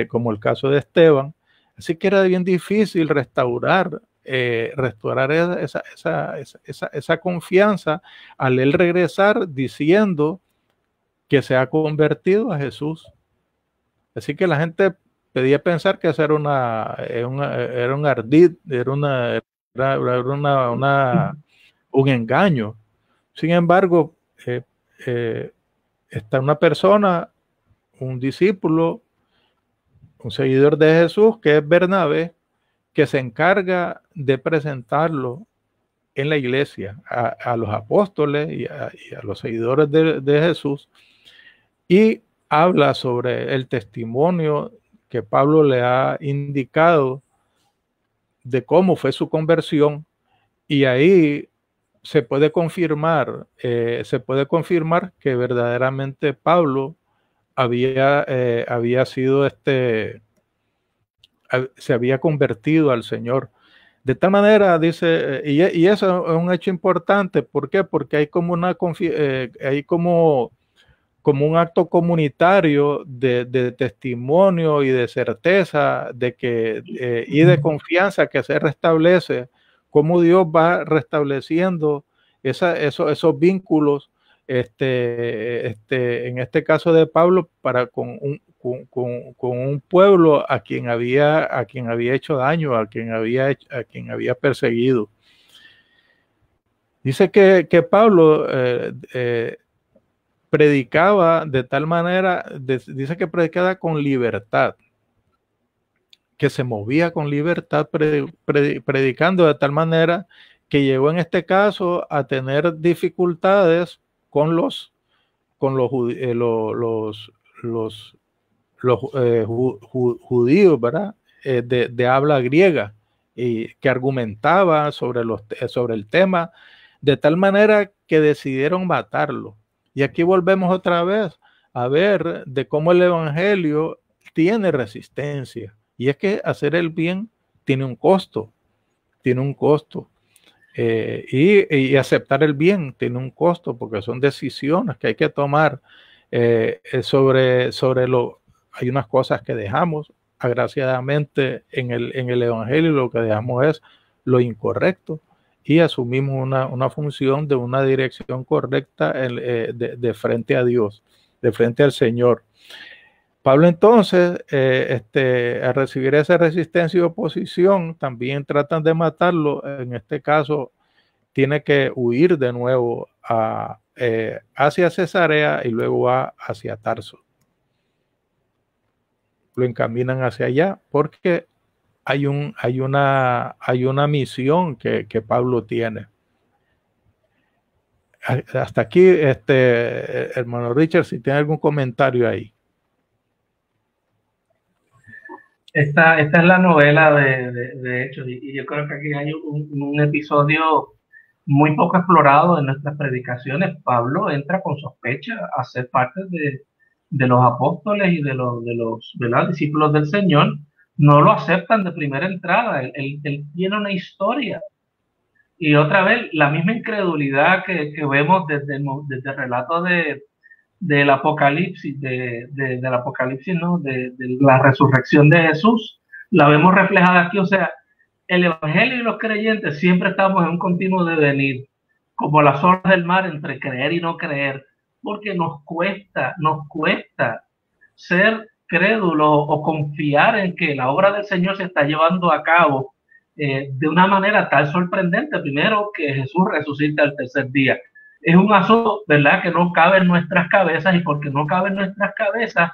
como el caso de Esteban. Así que era bien difícil restaurar esa confianza al él regresar diciendo que se ha convertido a Jesús. Así que la gente pedía pensar que eso era un ardid, era un engaño. Sin embargo, está una persona, un discípulo, un seguidor de Jesús, que es Bernabé, que se encarga de presentarlo en la iglesia a los apóstoles y a los seguidores de Jesús, y habla sobre el testimonio que Pablo le ha indicado de cómo fue su conversión, y ahí se puede confirmar que verdaderamente Pablo había sido se había convertido al Señor. De tal manera, dice, y eso es un hecho importante. ¿Por qué? Porque hay como un acto comunitario de testimonio y de certeza de que y de confianza que se restablece, cómo Dios va restableciendo esos vínculos, en este caso de Pablo, con un pueblo a quien había hecho daño, a quien había perseguido. Dice que Pablo predicaba de tal manera, dice que predicaba con libertad, que se movía con libertad predicando de tal manera que llegó en este caso a tener dificultades con los judíos, ¿verdad? De habla griega, y que argumentaba sobre el tema, de tal manera que decidieron matarlo. Y aquí volvemos otra vez a ver de cómo el evangelio tiene resistencia. Y es que hacer el bien tiene un costo. Y aceptar el bien tiene un costo, porque son decisiones que hay que tomar hay unas cosas que dejamos. Agraciadamente en el evangelio lo que dejamos es lo incorrecto, y asumimos una función de una dirección correcta de frente a Dios, de frente al Señor. Pablo entonces, al recibir esa resistencia y oposición, también tratan de matarlo. En este caso, tiene que huir de nuevo hacia Cesarea y luego hacia Tarso. Lo encaminan hacia allá porque hay una misión que Pablo tiene. Hasta aquí, hermano Richard, si tiene algún comentario ahí. Esta es la novela de Hechos, y yo creo que aquí hay un episodio muy poco explorado en nuestras predicaciones. Pablo entra con sospecha a ser parte de los apóstoles y de los discípulos del Señor. No lo aceptan de primera entrada. Él tiene una historia Y otra vez, la misma incredulidad que vemos desde el relato del Apocalipsis, del Apocalipsis, ¿no? De la resurrección de Jesús, la vemos reflejada aquí. O sea, el Evangelio y los creyentes siempre estamos en un continuo devenir, como las olas del mar entre creer y no creer, porque nos cuesta ser crédulos o confiar en que la obra del Señor se está llevando a cabo de una manera tan sorprendente. Primero, que Jesús resucita al tercer día. Es un asunto, ¿verdad?, que no cabe en nuestras cabezas, y porque no cabe en nuestras cabezas,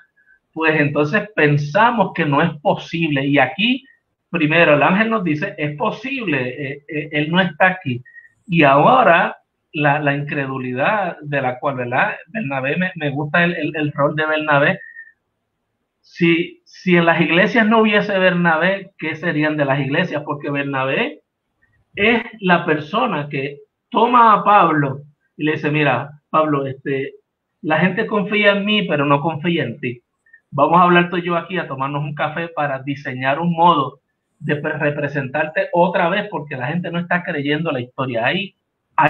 pues entonces pensamos que no es posible. Y aquí, primero, el ángel nos dice, es posible, él no está aquí. Y ahora, la incredulidad de la cual, ¿verdad?, Bernabé, me gusta el rol de Bernabé. Si en las iglesias no hubiese Bernabé, ¿qué serían de las iglesias? Porque Bernabé es la persona que toma a Pablo y le dice, mira, Pablo, la gente confía en mí, pero no confía en ti. Vamos a hablar tú y yo aquí, a tomarnos un café para diseñar un modo de representarte otra vez, porque la gente no está creyendo la historia. Hay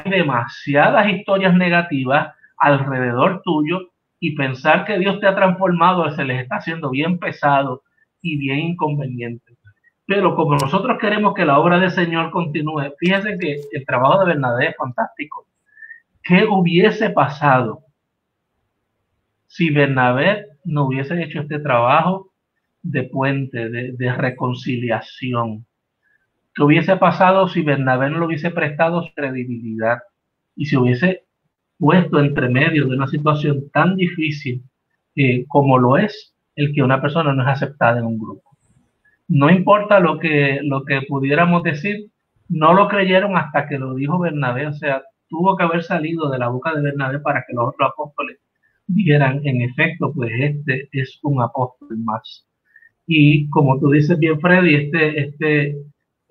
demasiadas historias negativas alrededor tuyo, y pensar que Dios te ha transformado se les está haciendo bien pesado y bien inconveniente. Pero como nosotros queremos que la obra del Señor continúe, fíjense que el trabajo de Bernabé es fantástico. ¿Qué hubiese pasado si Bernabé no hubiese hecho este trabajo de puente, de reconciliación? ¿Qué hubiese pasado si Bernabé no le hubiese prestado su credibilidad y se hubiese puesto entre medio de una situación tan difícil como lo es el que una persona no es aceptada en un grupo? No importa lo que pudiéramos decir, no lo creyeron hasta que lo dijo Bernabé. O sea, tuvo que haber salido de la boca de Bernabé para que los otros apóstoles dijeran, en efecto, pues este es un apóstol más. Y como tú dices bien, Freddy,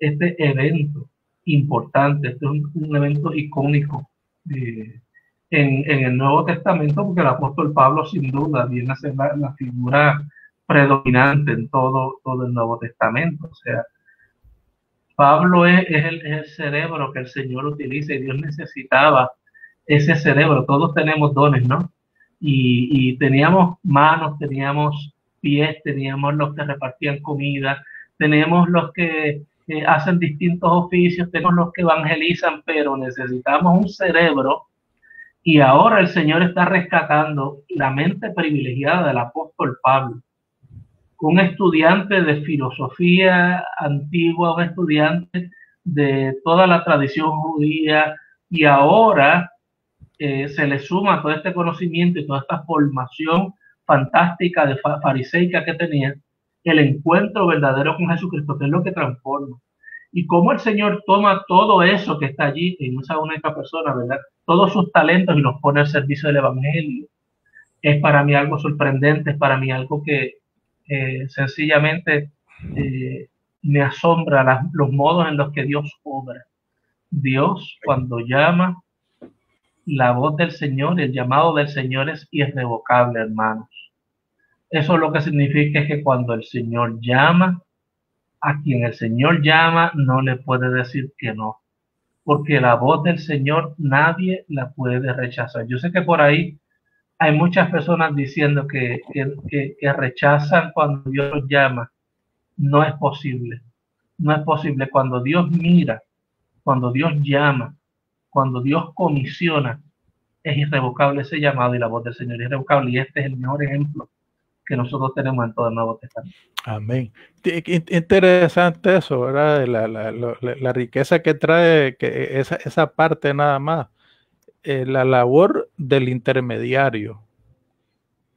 este evento importante, este es un evento icónico en el Nuevo Testamento, porque el apóstol Pablo sin duda viene a ser la figura predominante en todo el Nuevo Testamento. O sea, Pablo es el cerebro que el Señor utiliza, y Dios necesitaba ese cerebro. Todos tenemos dones, ¿no? Y teníamos manos, teníamos pies, teníamos los que repartían comida, tenemos los que hacen distintos oficios, tenemos los que evangelizan, pero necesitamos un cerebro. Y ahora el Señor está rescatando la mente privilegiada del apóstol Pablo, un estudiante de filosofía antigua, un estudiante de toda la tradición judía, y ahora se le suma todo este conocimiento y toda esta formación fantástica de fariseica que tenía, el encuentro verdadero con Jesucristo, que es lo que transforma. Y cómo el Señor toma todo eso que está allí en esa única persona, ¿verdad?, todos sus talentos, y los pone al servicio del Evangelio. Es para mí algo sorprendente, es para mí algo que sencillamente me asombra los modos en los que Dios obra. Dios, cuando llama, la voz del Señor, el llamado del Señor es irrevocable, hermanos. Eso lo que significa es que cuando el Señor llama, a quien el Señor llama no le puede decir que no, porque la voz del Señor nadie la puede rechazar. Yo sé que por ahí hay muchas personas diciendo que rechazan cuando Dios los llama. No es posible. No es posible. Cuando Dios mira, cuando Dios llama, cuando Dios comisiona, es irrevocable ese llamado, y la voz del Señor es irrevocable. Y este es el mejor ejemplo que nosotros tenemos en todo el Nuevo Testamento. Amén. Interesante eso, ¿verdad? La riqueza que trae que esa parte nada más. La labor del intermediario,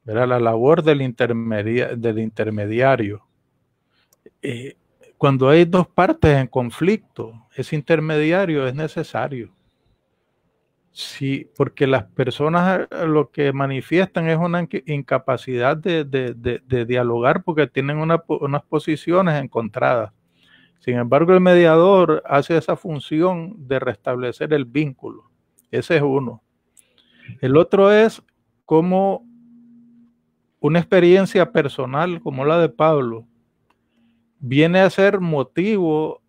¿verdad? La labor del intermediario. Cuando hay dos partes en conflicto, ese intermediario es necesario. Sí, porque las personas lo que manifiestan es una incapacidad de dialogar, porque tienen unas posiciones encontradas. Sin embargo, el mediador hace esa función de restablecer el vínculo. Ese es uno. El otro es como una experiencia personal como la de Pablo viene a ser motivo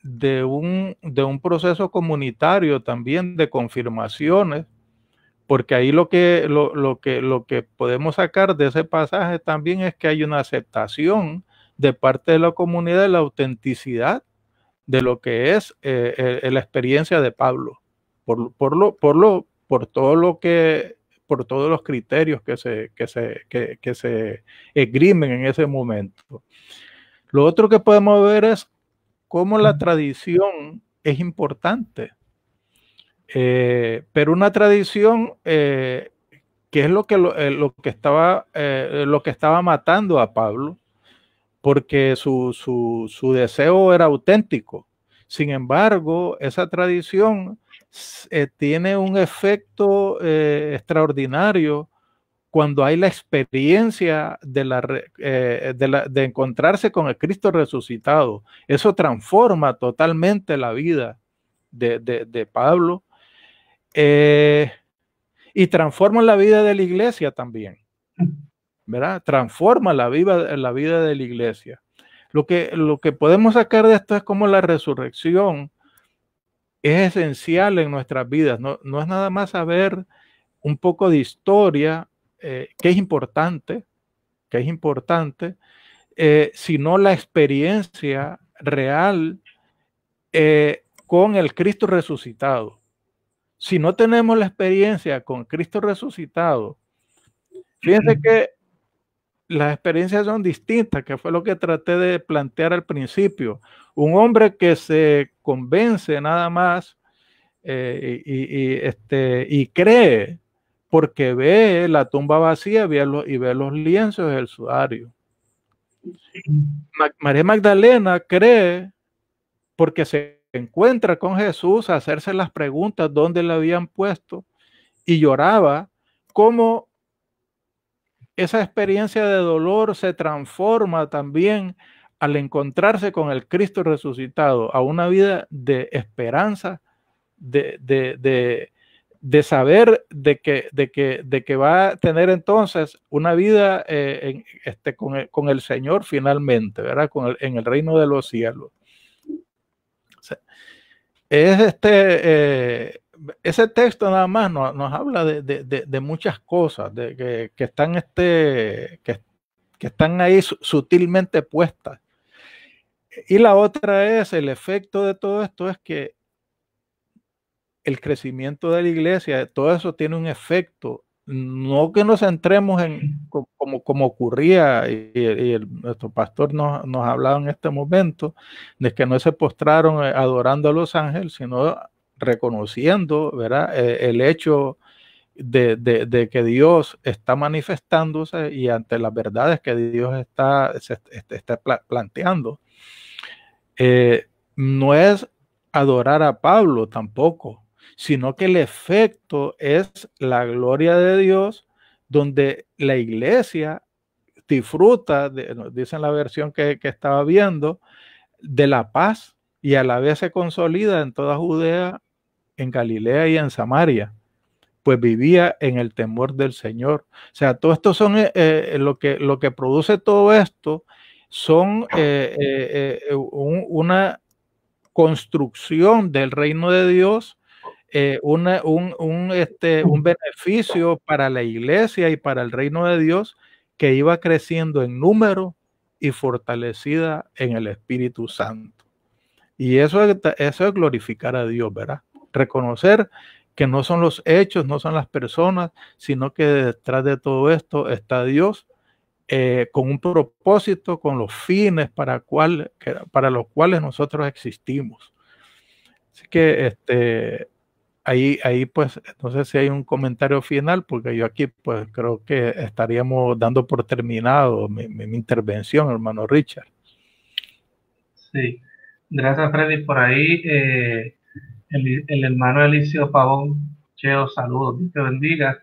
de un proceso comunitario también de confirmaciones, porque ahí lo que podemos sacar de ese pasaje también es que hay una aceptación de parte de la comunidad de la autenticidad de lo que es la experiencia de Pablo, por todos los criterios que se esgrimen en ese momento. Lo otro que podemos ver es cómo la tradición es importante. Pero una tradición que es lo que estaba matando a Pablo, porque su deseo era auténtico. Sin embargo, esa tradición tiene un efecto extraordinario cuando hay la experiencia de encontrarse con el Cristo resucitado. Eso transforma totalmente la vida de Pablo. Y transforma la vida de la iglesia también, ¿verdad? Transforma la vida de la iglesia. Lo que podemos sacar de esto es como la resurrección es esencial en nuestras vidas. No es nada más saber un poco de historia, que es importante, sino la experiencia real con el Cristo resucitado. Si no tenemos la experiencia con Cristo resucitado, fíjense que las experiencias son distintas, que fue lo que traté de plantear al principio. Un hombre que se convence nada más y cree porque ve la tumba vacía y ve los lienzos del sudario. María Magdalena cree porque se encuentra con Jesús a hacerse las preguntas dónde le habían puesto y lloraba. Cómo esa experiencia de dolor se transforma también al encontrarse con el Cristo resucitado a una vida de esperanza, de saber de que va a tener entonces una vida con el Señor finalmente, ¿verdad? En el reino de los cielos. O sea, es ese texto nada más nos habla de muchas cosas que están que están ahí sutilmente puestas. Y la otra es el efecto de todo esto, es que el crecimiento de la iglesia, todo eso tiene un efecto, no que nos centremos en como ocurría, y nuestro pastor nos hablaba en este momento, de que no se postraron adorando a los ángeles, sino reconociendo, ¿verdad? El hecho de que Dios está manifestándose y ante las verdades que Dios está planteando. No es adorar a Pablo tampoco, sino que el efecto es la gloria de Dios, donde la iglesia disfruta, dice en la versión que estaba viendo, de la paz, y a la vez se consolida en toda Judea, en Galilea y en Samaria, pues vivía en el temor del Señor. O sea, todo esto son lo que produce todo esto son una construcción del reino de Dios, un beneficio para la iglesia y para el reino de Dios, que iba creciendo en número y fortalecida en el Espíritu Santo. Y eso es glorificar a Dios, ¿verdad? Reconocer que no son los hechos, no son las personas, sino que detrás de todo esto está Dios, con un propósito, con los fines para los cuales nosotros existimos. Así que ahí pues no sé si hay un comentario final, porque yo aquí pues creo que estaríamos dando por terminado mi intervención, hermano Richard. Sí, gracias Freddy. Por ahí el hermano Elicio Pavón, Cheo, saludos, Dios te bendiga.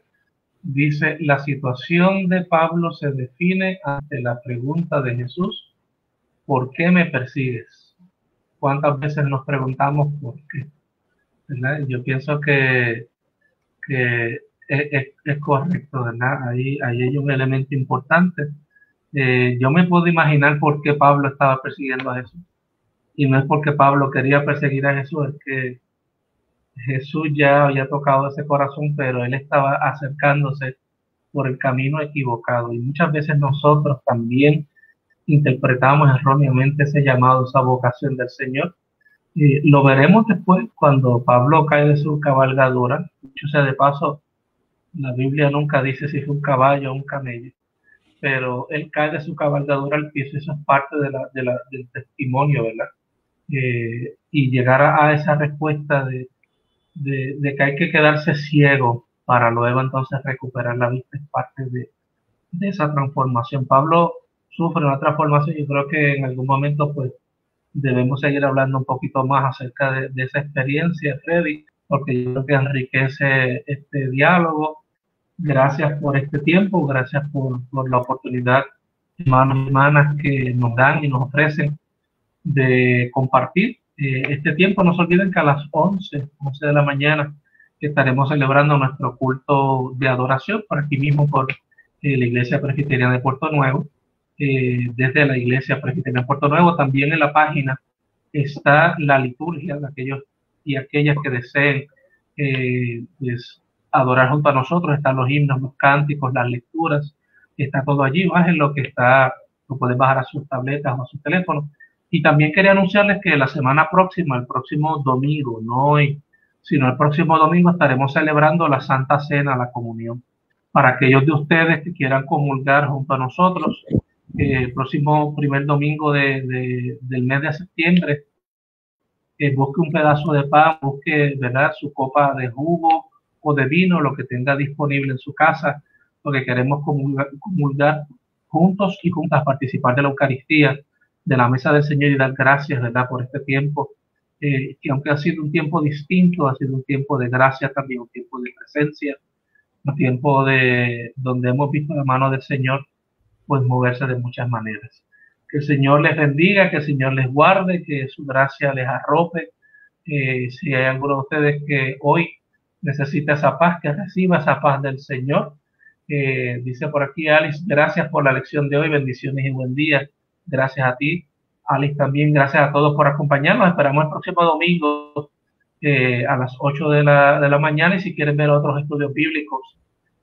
Dice, la situación de Pablo se define ante la pregunta de Jesús, ¿por qué me persigues? ¿Cuántas veces nos preguntamos por qué? ¿Verdad? Yo pienso que es correcto, ¿verdad? Ahí hay un elemento importante. Yo me puedo imaginar por qué Pablo estaba persiguiendo a Jesús. Y no es porque Pablo quería perseguir a Jesús, es que Jesús ya había tocado ese corazón, pero él estaba acercándose por el camino equivocado. Y muchas veces nosotros también interpretamos erróneamente ese llamado, esa vocación del Señor. Lo veremos después cuando Pablo cae de su cabalgadura. Dicho sea de paso, la Biblia nunca dice si fue un caballo o un camello, pero él cae de su cabalgadura al piso. Eso es parte del testimonio, ¿verdad? Y llegar a esa respuesta de que hay que quedarse ciego para luego entonces recuperar la vista es parte de esa transformación. Pablo sufre una transformación y creo que en algún momento pues debemos seguir hablando un poquito más acerca de esa experiencia, Freddy, porque yo creo que enriquece este diálogo. Gracias por este tiempo, gracias por la oportunidad, hermanos y hermanas, que nos dan y nos ofrecen de compartir este tiempo. No se olviden que a las 11 de la mañana estaremos celebrando nuestro culto de adoración por aquí mismo por la Iglesia Presbiteriana de Puerto Nuevo. Desde la Iglesia Presbiteriana de Puerto Nuevo, también en la página está la liturgia de aquellos y aquellas que deseen pues, adorar junto a nosotros. Están los himnos, los cánticos, las lecturas, está todo allí. Bajen lo que está, lo pueden bajar a sus tabletas o a sus teléfonos. Y también quería anunciarles que la semana próxima, el próximo domingo, no hoy, sino el próximo domingo, estaremos celebrando la Santa Cena, la comunión. Para aquellos de ustedes que quieran comulgar junto a nosotros, el próximo primer domingo del mes de septiembre, busque un pedazo de pan, busque, ¿verdad?, su copa de jugo o de vino, lo que tenga disponible en su casa, porque queremos comulgar juntos y juntas, participar de la Eucaristía, de la mesa del Señor y dar gracias, ¿verdad?, por este tiempo, que aunque ha sido un tiempo distinto, ha sido un tiempo de gracia también, un tiempo de presencia, un tiempo donde hemos visto la mano del Señor pues moverse de muchas maneras. Que el Señor les bendiga, que el Señor les guarde, que su gracia les arrope. Si hay alguno de ustedes que hoy necesita esa paz, que reciba esa paz del Señor. Dice por aquí Alice, gracias por la lección de hoy, bendiciones y buen día. Gracias a ti, Alice, también gracias a todos por acompañarnos. Esperamos el próximo domingo a las 8 de la mañana, y si quieren ver otros estudios bíblicos,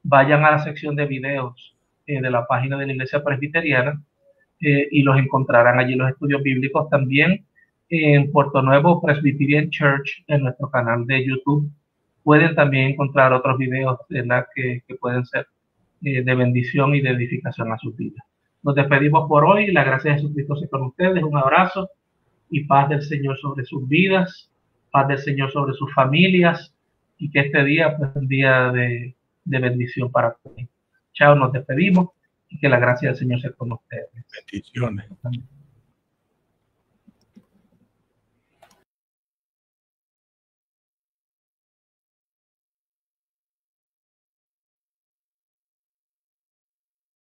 vayan a la sección de videos de la página de la Iglesia Presbiteriana y los encontrarán allí los estudios bíblicos. También en Puerto Nuevo Presbyterian Church, en nuestro canal de YouTube, pueden también encontrar otros videos que pueden ser de bendición y de edificación a sus vidas. Nos despedimos por hoy. La gracia de Jesucristo sea con ustedes. Un abrazo y paz del Señor sobre sus vidas, paz del Señor sobre sus familias, y que este día pues un día de bendición para todos. Chao, nos despedimos y que la gracia del Señor sea con ustedes. Bendiciones. Amén.